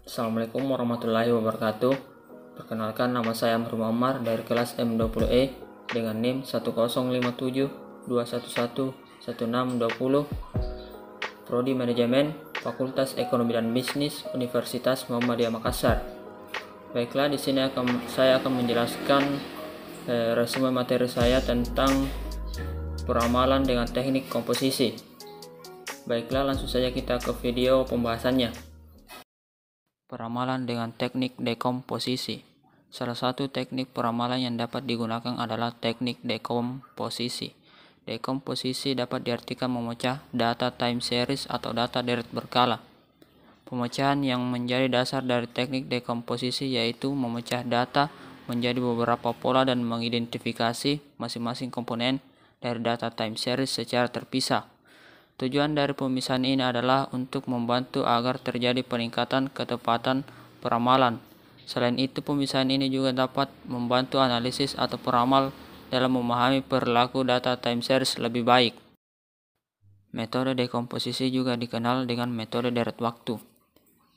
Assalamualaikum warahmatullahi wabarakatuh. Perkenalkan, nama saya Amr Muammar dari kelas M20E dengan NIM 10572111620, Prodi Manajemen, Fakultas Ekonomi dan Bisnis, Universitas Muhammadiyah Makassar. Baiklah, di sini saya akan menjelaskan resume materi saya tentang peramalan dengan teknik komposisi. Baiklah, langsung saja kita ke video pembahasannya. Peramalan dengan teknik dekomposisi. Salah satu teknik peramalan yang dapat digunakan adalah teknik dekomposisi. Dekomposisi dapat diartikan memecah data time series atau data deret berkala. Pemecahan yang menjadi dasar dari teknik dekomposisi yaitu memecah data menjadi beberapa pola dan mengidentifikasi masing-masing komponen dari data time series secara terpisah. Tujuan dari pemisahan ini adalah untuk membantu agar terjadi peningkatan ketepatan peramalan. Selain itu, pemisahan ini juga dapat membantu analisis atau peramal dalam memahami perilaku data time series lebih baik. Metode dekomposisi juga dikenal dengan metode deret waktu.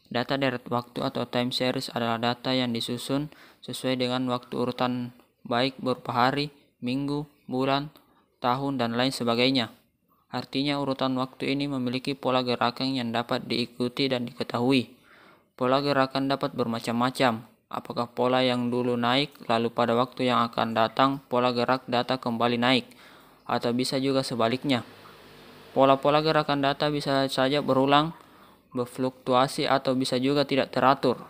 Data deret waktu atau time series adalah data yang disusun sesuai dengan waktu urutan baik berupa hari, minggu, bulan, tahun, dan lain sebagainya. Artinya urutan waktu ini memiliki pola gerakan yang dapat diikuti dan diketahui. Pola gerakan dapat bermacam-macam. Apakah pola yang dulu naik, lalu pada waktu yang akan datang pola gerak data kembali naik, atau bisa juga sebaliknya. Pola-pola gerakan data bisa saja berulang, berfluktuasi, atau bisa juga tidak teratur.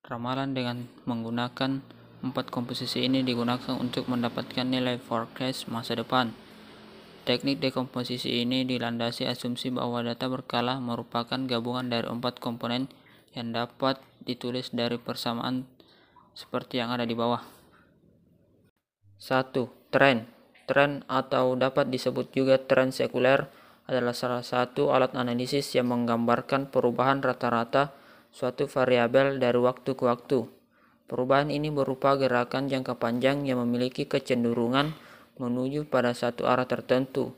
Ramalan dengan menggunakan 4 komposisi ini digunakan untuk mendapatkan nilai forecast masa depan. Teknik dekomposisi ini dilandasi asumsi bahwa data berkala merupakan gabungan dari 4 komponen yang dapat ditulis dari persamaan seperti yang ada di bawah. 1. Tren. Tren atau dapat disebut juga tren sekuler adalah salah satu alat analisis yang menggambarkan perubahan rata-rata suatu variabel dari waktu ke waktu. Perubahan ini berupa gerakan jangka panjang yang memiliki kecenderungan menuju pada satu arah tertentu,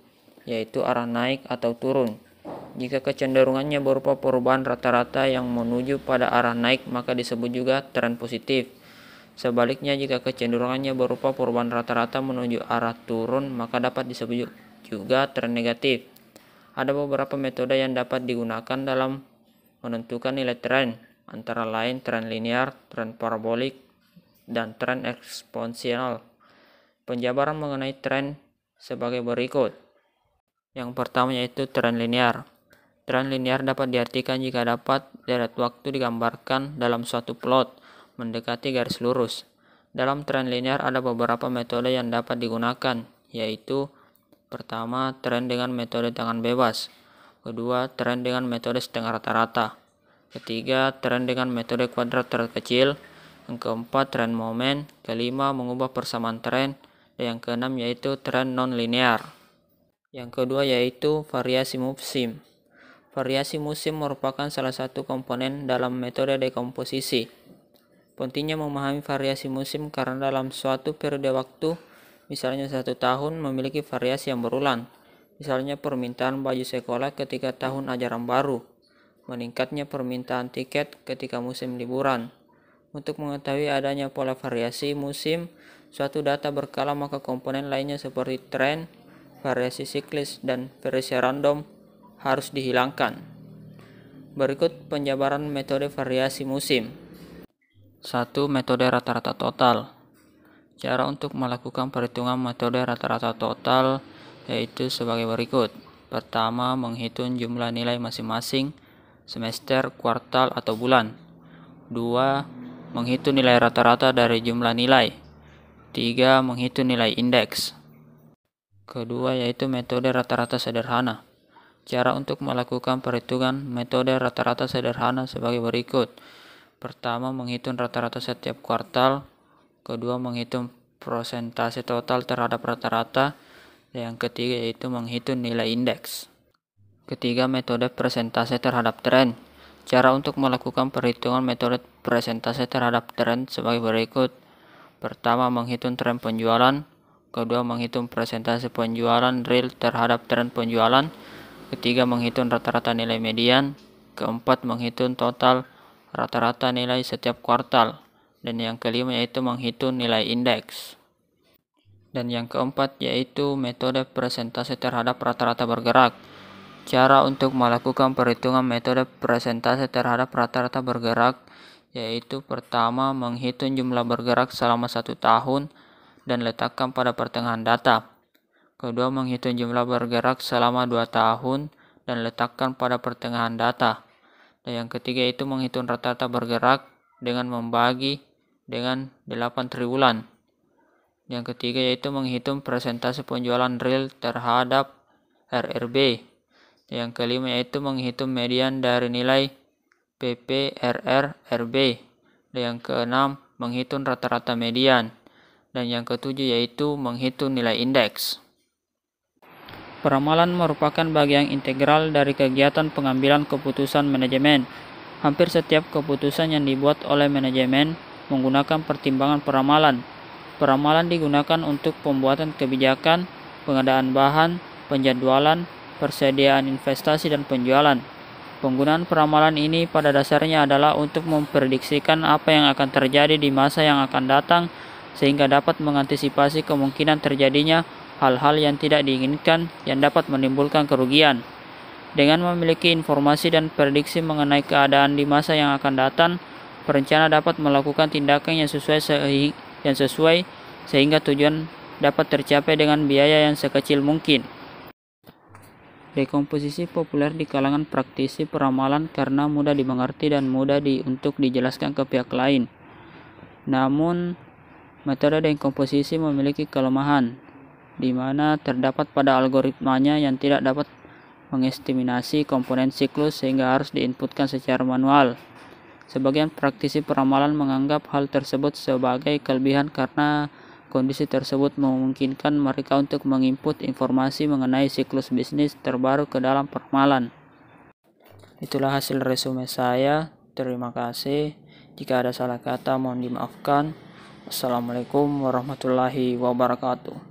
yaitu arah naik atau turun. Jika kecenderungannya berupa perubahan rata-rata yang menuju pada arah naik, maka disebut juga tren positif. Sebaliknya, jika kecenderungannya berupa perubahan rata-rata menuju arah turun, maka dapat disebut juga tren negatif. Ada beberapa metode yang dapat digunakan dalam menentukan nilai tren, antara lain tren linear, tren parabolik, dan tren eksponensial. Penjabaran mengenai tren sebagai berikut. Yang pertama yaitu tren linear. Tren linear dapat diartikan jika dapat deret waktu digambarkan dalam suatu plot mendekati garis lurus. Dalam tren linear ada beberapa metode yang dapat digunakan, yaitu pertama, tren dengan metode tangan bebas. Kedua, tren dengan metode setengah rata-rata. Ketiga, tren dengan metode kuadrat terkecil. Yang keempat, tren momen. Kelima, mengubah persamaan tren. Dan yang keenam yaitu tren non-linear. Yang kedua yaitu variasi musim. Variasi musim merupakan salah satu komponen dalam metode dekomposisi. Pentingnya memahami variasi musim karena dalam suatu periode waktu, misalnya 1 tahun, memiliki variasi yang berulang. Misalnya permintaan baju sekolah ketika tahun ajaran baru, meningkatnya permintaan tiket ketika musim liburan. Untuk mengetahui adanya pola variasi musim suatu data berkala, maka komponen lainnya seperti tren, variasi siklis, dan variasi random harus dihilangkan. Berikut penjabaran metode variasi musim. 1. Metode rata-rata total. Cara untuk melakukan perhitungan metode rata-rata total yaitu sebagai berikut. Pertama, menghitung jumlah nilai masing-masing semester, kuartal, atau bulan. 2. Menghitung nilai rata-rata dari jumlah nilai. 3. Menghitung nilai indeks. Kedua yaitu metode rata-rata sederhana. Cara untuk melakukan perhitungan metode rata-rata sederhana sebagai berikut. Pertama, menghitung rata-rata setiap kuartal. Kedua, menghitung persentase total terhadap rata-rata. Dan yang ketiga yaitu menghitung nilai indeks. Ketiga, metode persentase terhadap tren. Cara untuk melakukan perhitungan metode persentase terhadap tren sebagai berikut. Pertama, menghitung tren penjualan. Kedua, menghitung persentase penjualan real terhadap tren penjualan. Ketiga, menghitung rata-rata nilai median. Keempat, menghitung total rata-rata nilai setiap kuartal. Dan yang kelima yaitu menghitung nilai indeks. Dan yang keempat yaitu metode presentasi terhadap rata-rata bergerak. Cara untuk melakukan perhitungan metode presentasi terhadap rata-rata bergerak yaitu pertama menghitung jumlah bergerak selama 1 tahun dan letakkan pada pertengahan data. Kedua, menghitung jumlah bergerak selama 2 tahun dan letakkan pada pertengahan data. Dan yang ketiga itu menghitung rata-rata bergerak dengan membagi dengan 8 triwulan. Yang ketiga yaitu menghitung presentasi penjualan real terhadap RRB. Yang kelima yaitu menghitung median dari nilai PPRR-RB. Dan yang keenam menghitung rata-rata median. Dan yang ketujuh yaitu menghitung nilai indeks. Peramalan merupakan bagian integral dari kegiatan pengambilan keputusan manajemen. Hampir setiap keputusan yang dibuat oleh manajemen menggunakan pertimbangan peramalan. Peramalan digunakan untuk pembuatan kebijakan, pengadaan bahan, penjadwalan, persediaan investasi dan penjualan. Penggunaan peramalan ini pada dasarnya adalah untuk memprediksikan apa yang akan terjadi di masa yang akan datang sehingga dapat mengantisipasi kemungkinan terjadinya hal-hal yang tidak diinginkan yang dapat menimbulkan kerugian. Dengan memiliki informasi dan prediksi mengenai keadaan di masa yang akan datang, perencana dapat melakukan tindakan yang sesuai sehingga tujuan dapat tercapai dengan biaya yang sekecil mungkin. Dekomposisi populer di kalangan praktisi peramalan karena mudah dimengerti dan mudah untuk dijelaskan ke pihak lain. Namun, metode dekomposisi memiliki kelemahan, di mana terdapat pada algoritmanya yang tidak dapat mengestimasi komponen siklus sehingga harus diinputkan secara manual. Sebagian praktisi peramalan menganggap hal tersebut sebagai kelebihan karena kondisi tersebut memungkinkan mereka untuk menginput informasi mengenai siklus bisnis terbaru ke dalam peramalan. Itulah hasil resume saya. Terima kasih. Jika ada salah kata mohon dimaafkan. Assalamualaikum warahmatullahi wabarakatuh.